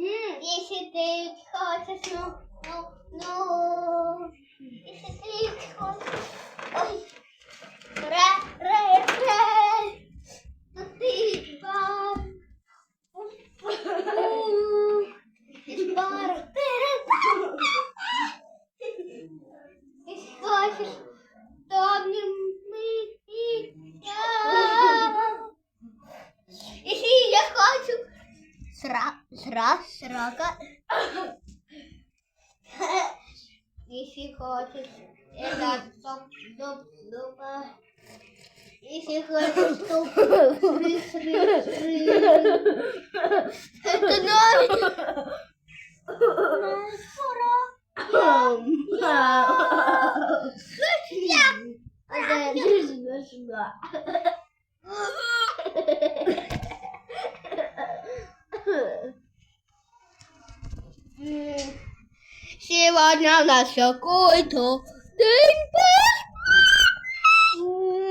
Если ты хочешь, ну, если ты хочешь, ой, ре, то ты бар, из бара, если хочешь, то мы и я. Если я хочу срака. Если хочешь, это стоп. Если хочешь, стоп. Это новый. Сегодня у нас какой-то день